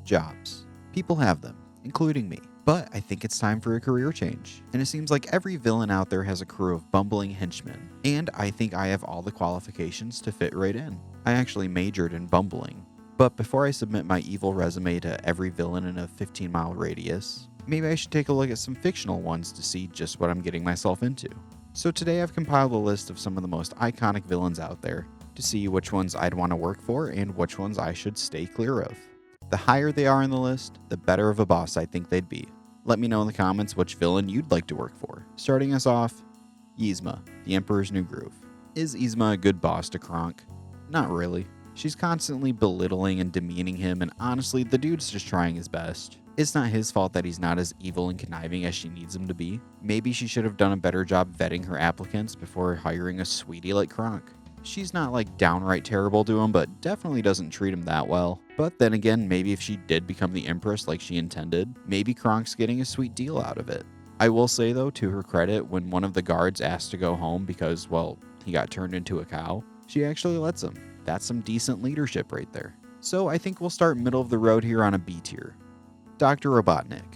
Jobs. People have them, including me. But I think it's time for a career change. And it seems like every villain out there has a crew of bumbling henchmen. And I think I have all the qualifications to fit right in. I actually majored in bumbling. But before I submit my evil resume to every villain in a 15-mile radius, maybe I should take a look at some fictional ones to see just what I'm getting myself into. So today I've compiled a list of some of the most iconic villains out there to see which ones I'd want to work for and which ones I should stay clear of. The higher they are in the list, the better of a boss I think they'd be. Let me know in the comments which villain you'd like to work for. Starting us off, Yzma, the Emperor's New Groove. Is Yzma a good boss to Kronk? Not really. She's constantly belittling and demeaning him, and honestly, the dude's just trying his best. It's not his fault that he's not as evil and conniving as she needs him to be. Maybe she should have done a better job vetting her applicants before hiring a sweetie like Kronk. She's not like downright terrible to him, but definitely doesn't treat him that well. But then again, maybe if she did become the Empress like she intended, maybe Kronk's getting a sweet deal out of it. I will say though, to her credit, when one of the guards asked to go home because, well, he got turned into a cow, she actually lets him. That's some decent leadership right there. So I think we'll start middle of the road here on a B tier. Dr. Robotnik.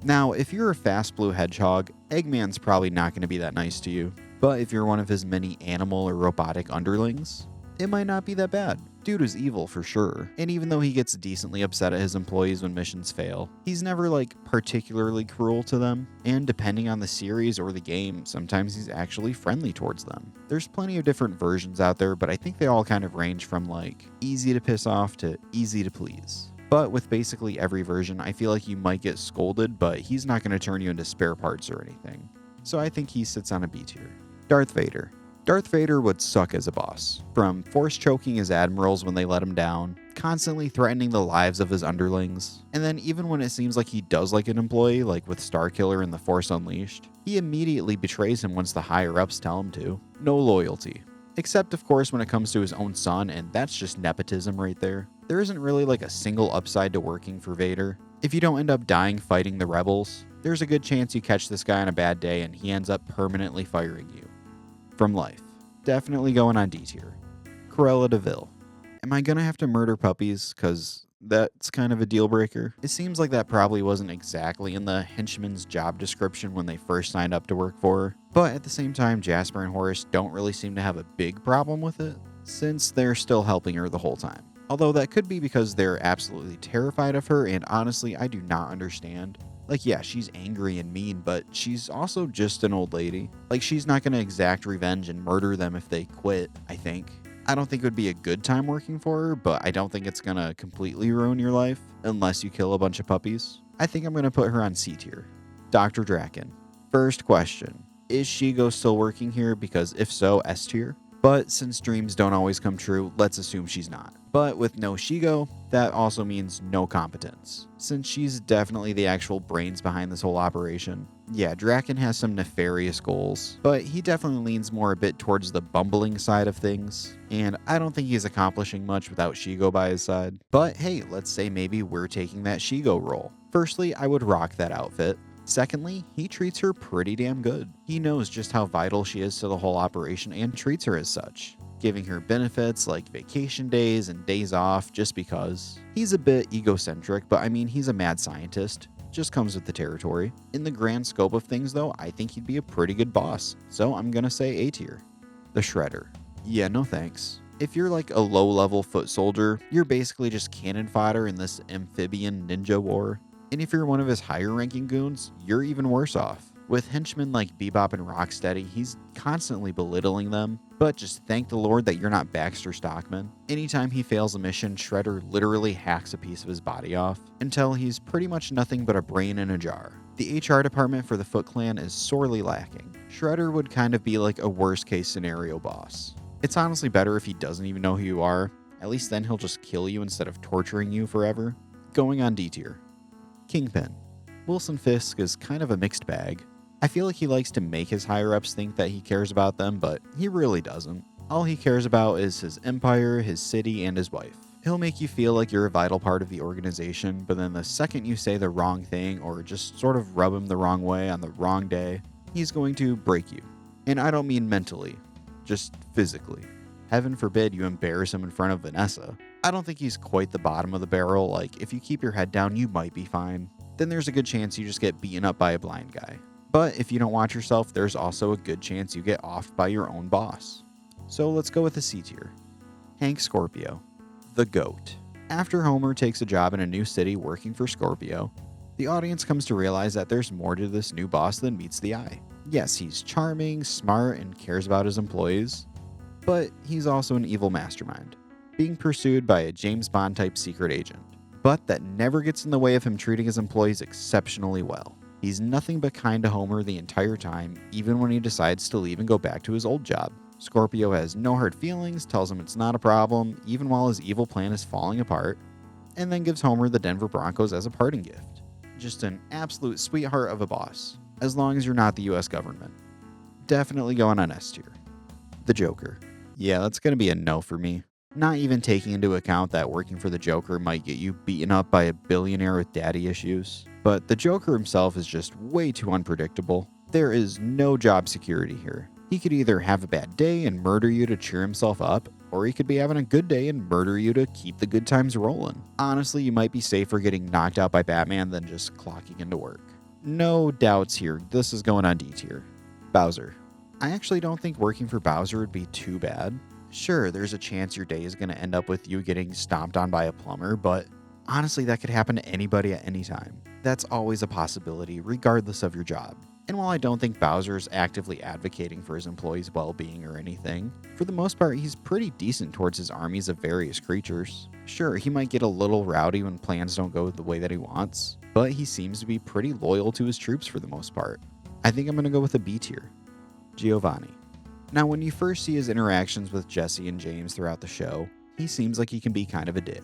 Now, if you're a fast blue hedgehog, Eggman's probably not going to be that nice to you. But if you're one of his many animal or robotic underlings, it might not be that bad. Dude is evil for sure, and even though he gets decently upset at his employees when missions fail, he's never like particularly cruel to them, and depending on the series or the game, sometimes he's actually friendly towards them. There's plenty of different versions out there, but I think they all kind of range from like easy to piss off to easy to please. But with basically every version, I feel like you might get scolded, but he's not going to turn you into spare parts or anything. So I think he sits on a B tier. Darth Vader. Darth Vader would suck as a boss. From force choking his admirals when they let him down, constantly threatening the lives of his underlings, and then even when it seems like he does like an employee, like with Starkiller in The Force Unleashed, he immediately betrays him once the higher-ups tell him to. No loyalty. Except, of course, when it comes to his own son, and that's just nepotism right there. There isn't really like a single upside to working for Vader. If you don't end up dying fighting the rebels, there's a good chance you catch this guy on a bad day and he ends up permanently firing you. From life. Definitely going on D tier. Cruella de Vil. Am I gonna have to murder puppies? Cause that's kind of a deal breaker. It seems like that probably wasn't exactly in the henchman's job description when they first signed up to work for her. But at the same time, Jasper and Horace don't really seem to have a big problem with it, since they're still helping her the whole time. Although that could be because they're absolutely terrified of her, and honestly, I do not understand. Like, yeah, she's angry and mean, but she's also just an old lady. Like, she's not gonna exact revenge and murder them if they quit, I think. I don't think it would be a good time working for her, but I don't think it's gonna completely ruin your life, unless you kill a bunch of puppies. I think I'm gonna put her on C tier. Dr. Draken. First question, is Shigo still working here? Because if so, S tier. But since dreams don't always come true, let's assume she's not. But with no Shigo, that also means no competence, since she's definitely the actual brains behind this whole operation. Yeah, Draken has some nefarious goals, but he definitely leans more a bit towards the bumbling side of things, and I don't think he's accomplishing much without Shigo by his side. But hey, let's say maybe we're taking that Shigo role. Firstly, I would rock that outfit. Secondly, he treats her pretty damn good. He knows just how vital she is to the whole operation and treats her as such, giving her benefits like vacation days and days off just because. He's a bit egocentric, but I mean, he's a mad scientist. Just comes with the territory. In the grand scope of things though, I think he'd be a pretty good boss, so I'm gonna say A tier. The Shredder. Yeah, no thanks. If you're like a low-level foot soldier, you're basically just cannon fodder in this amphibian ninja war. And if you're one of his higher-ranking goons, you're even worse off. With henchmen like Bebop and Rocksteady, he's constantly belittling them, but just thank the Lord that you're not Baxter Stockman. Anytime he fails a mission, Shredder literally hacks a piece of his body off, until he's pretty much nothing but a brain in a jar. The HR department for the Foot Clan is sorely lacking. Shredder would kind of be like a worst-case scenario boss. It's honestly better if he doesn't even know who you are. At least then he'll just kill you instead of torturing you forever. Going on D tier. Kingpin. Wilson Fisk is kind of a mixed bag. I feel like he likes to make his higher-ups think that he cares about them, but he really doesn't. All he cares about is his empire, his city, and his wife. He'll make you feel like you're a vital part of the organization, but then the second you say the wrong thing or just sort of rub him the wrong way on the wrong day, he's going to break you. And I don't mean mentally, just physically. heaven forbid you embarrass him in front of Vanessa. I don't think he's quite the bottom of the barrel, like if you keep your head down you might be fine. Then there's a good chance you just get beaten up by a blind guy. But if you don't watch yourself, there's also a good chance you get offed by your own boss. So let's go with the C tier. Hank Scorpio, the GOAT. After Homer takes a job in a new city working for Scorpio, the audience comes to realize that there's more to this new boss than meets the eye. Yes, he's charming, smart, and cares about his employees, but he's also an evil mastermind, being pursued by a James Bond type secret agent. But that never gets in the way of him treating his employees exceptionally well. He's nothing but kind to Homer the entire time, even when he decides to leave and go back to his old job. Scorpio has no hard feelings, tells him it's not a problem, even while his evil plan is falling apart, and then gives Homer the Denver Broncos as a parting gift. Just an absolute sweetheart of a boss, as long as you're not the US government. Definitely going on S tier. The Joker. Yeah, that's going to be a no for me. Not even taking into account that working for the Joker might get you beaten up by a billionaire with daddy issues. But the Joker himself is just way too unpredictable. There is no job security here. He could either have a bad day and murder you to cheer himself up, or he could be having a good day and murder you to keep the good times rolling. Honestly, you might be safer getting knocked out by Batman than just clocking into work. No doubts here, this is going on D tier. Bowser. I actually don't think working for Bowser would be too bad. Sure, there's a chance your day is going to end up with you getting stomped on by a plumber, but honestly, that could happen to anybody at any time. That's always a possibility, regardless of your job. And while I don't think Bowser is actively advocating for his employees' well-being or anything, for the most part, he's pretty decent towards his armies of various creatures. Sure, he might get a little rowdy when plans don't go the way that he wants, but he seems to be pretty loyal to his troops for the most part. I think I'm going to go with a B tier. Giovanni. Now, when you first see his interactions with Jesse and James throughout the show, he seems like he can be kind of a dick.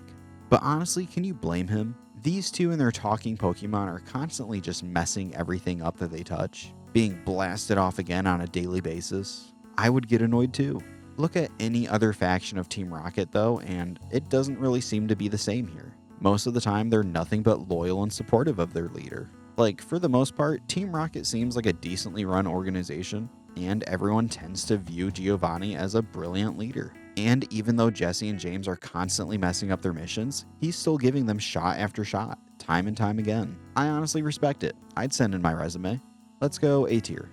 But honestly, can you blame him? These two and their talking Pokemon are constantly just messing everything up that they touch, being blasted off again on a daily basis. I would get annoyed too. Look at any other faction of Team Rocket though, and it doesn't really seem to be the same here. Most of the time, they're nothing but loyal and supportive of their leader. Like, for the most part, Team Rocket seems like a decently run organization, and everyone tends to view Giovanni as a brilliant leader. And even though Jesse and James are constantly messing up their missions, he's still giving them shot after shot, time and time again. I honestly respect it. I'd send in my resume. Let's go A tier.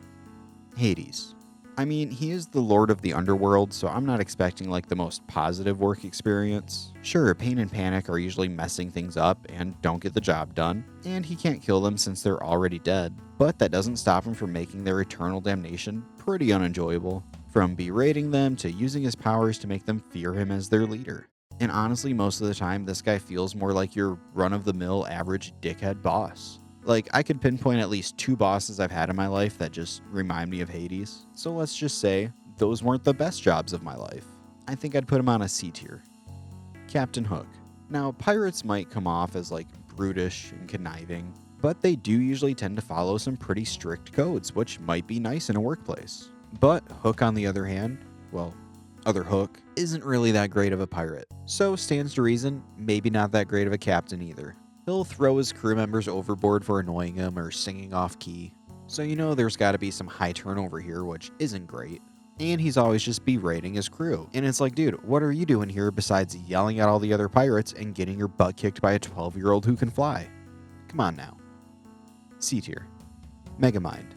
Hades. I mean, he is the lord of the underworld, so I'm not expecting like the most positive work experience. Sure, Pain and Panic are usually messing things up and don't get the job done, and he can't kill them since they're already dead, but that doesn't stop him from making their eternal damnation pretty unenjoyable. From berating them to using his powers to make them fear him as their leader. And honestly, most of the time, this guy feels more like your run-of-the-mill average dickhead boss. Like, I could pinpoint at least 2 bosses I've had in my life that just remind me of Hades. So let's just say, those weren't the best jobs of my life. I think I'd put him on a C tier. Captain Hook. Now, pirates might come off as like brutish and conniving, but they do usually tend to follow some pretty strict codes, which might be nice in a workplace. But Hook, on the other hand, well, other Hook, isn't really that great of a pirate. So stands to reason, maybe not that great of a captain either. He'll throw his crew members overboard for annoying him or singing off key. So you know there's gotta be some high turnover here, which isn't great. And he's always just berating his crew. And it's like, dude, what are you doing here besides yelling at all the other pirates and getting your butt kicked by a 12-year-old who can fly? Come on now. C tier. Megamind.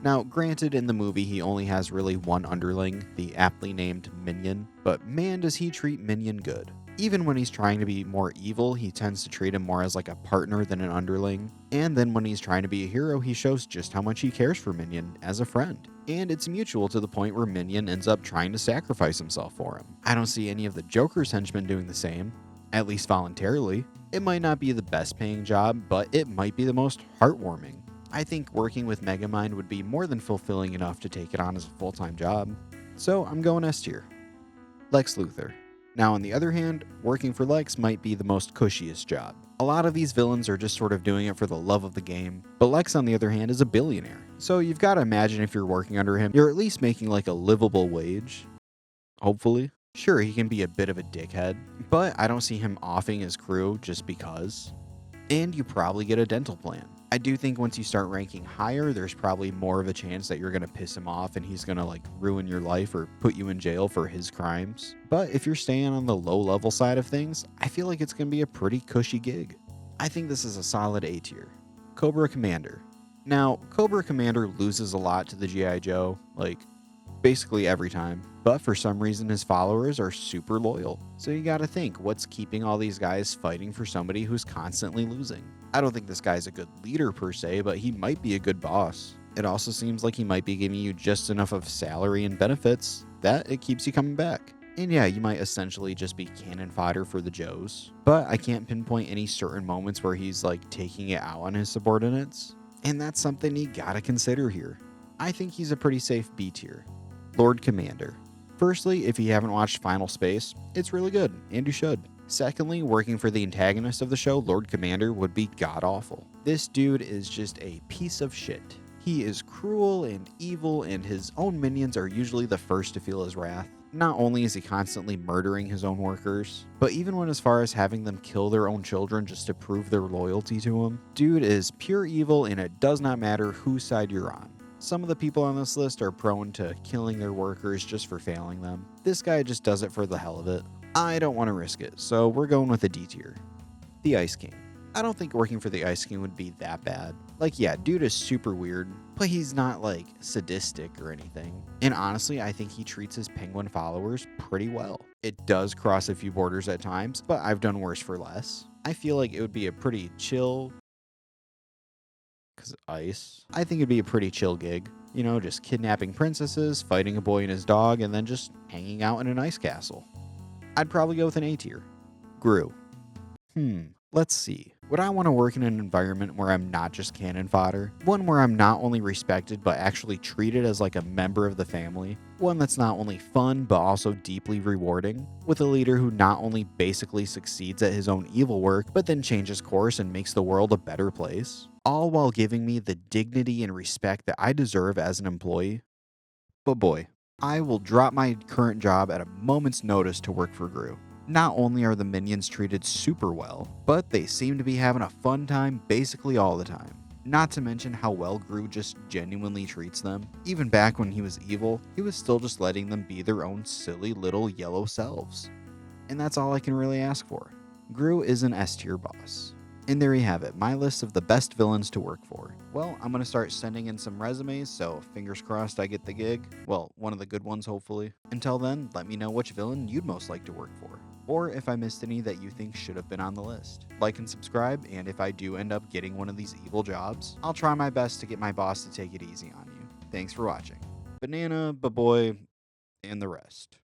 Now, granted, in the movie he only has really one underling, the aptly named Minion, but man does he treat Minion good. Even when he's trying to be more evil, he tends to treat him more as like a partner than an underling. And then when he's trying to be a hero, he shows just how much he cares for Minion as a friend. And it's mutual to the point where Minion ends up trying to sacrifice himself for him. I don't see any of the Joker's henchmen doing the same, at least voluntarily. It might not be the best paying job, but it might be the most heartwarming. I think working with Megamind would be more than fulfilling enough to take it on as a full-time job. So I'm going S tier. Lex Luthor. Now, on the other hand, working for Lex might be the most cushiest job. A lot of these villains are just sort of doing it for the love of the game, but Lex, on the other hand, is a billionaire. So you've got to imagine if you're working under him, you're at least making like a livable wage. Hopefully. Sure, he can be a bit of a dickhead, but I don't see him offing his crew just because. And you probably get a dental plan. I I do think once you start ranking higher, there's probably more of a chance that you're going to piss him off and he's going to like ruin your life or put you in jail for his crimes. But if you're staying on the low level side of things, I feel like it's going to be a pretty cushy gig. I think this is a solid A tier. Cobra Commander. Now, Cobra Commander loses a lot to the G.I. Joe, like basically every time, but for some reason his followers are super loyal. So you gotta think, what's keeping all these guys fighting for somebody who's constantly losing? I don't think this guy's a good leader per se, but he might be a good boss. It also seems like he might be giving you just enough of salary and benefits that it keeps you coming back. And yeah, you might essentially just be cannon fodder for the Joes, but I can't pinpoint any certain moments where he's like taking it out on his subordinates. And that's something you gotta consider here. I think he's a pretty safe B tier. Lord Commander. Firstly, if you haven't watched Final Space, it's really good, and you should. Secondly, working for the antagonist of the show, Lord Commander, would be god-awful. This dude is just a piece of shit. He is cruel and evil, and his own minions are usually the first to feel his wrath. Not only is he constantly murdering his own workers, but even went as far as having them kill their own children just to prove their loyalty to him. Dude is pure evil, and it does not matter whose side you're on. Some of the people on this list are prone to killing their workers just for failing them. This guy just does it for the hell of it. I don't want to risk it, so we're going with a D tier. The Ice King. I don't think working for the Ice King would be that bad. Like, yeah, dude is super weird, but he's not like sadistic or anything. And honestly, I think he treats his penguin followers pretty well. It does cross a few borders at times, but I've done worse for less. I feel like it would be a pretty chill, because ice. I think it'd be a pretty chill gig. You know, just kidnapping princesses, fighting a boy and his dog, and then just hanging out in an ice castle. I'd probably go with an A tier. Gru. Let's see. Would I want to work in an environment where I'm not just cannon fodder? One where I'm not only respected, but actually treated as like a member of the family? One that's not only fun, but also deeply rewarding? With a leader who not only basically succeeds at his own evil work, but then changes course and makes the world a better place? All while giving me the dignity and respect that I deserve as an employee? But boy, I will drop my current job at a moment's notice to work for Gru. Not only are the minions treated super well, but they seem to be having a fun time basically all the time. Not to mention how well Gru just genuinely treats them. Even back when he was evil, he was still just letting them be their own silly little yellow selves. And that's all I can really ask for. Gru is an S tier boss. And there you have it, my list of the best villains to work for. Well, I'm going to start sending in some resumes, so fingers crossed I get the gig. Well, one of the good ones, hopefully. Until then, let me know which villain you'd most like to work for, or if I missed any that you think should have been on the list. Like and subscribe, and if I do end up getting one of these evil jobs, I'll try my best to get my boss to take it easy on you. Thanks for watching. Banana, Baboy, and the rest.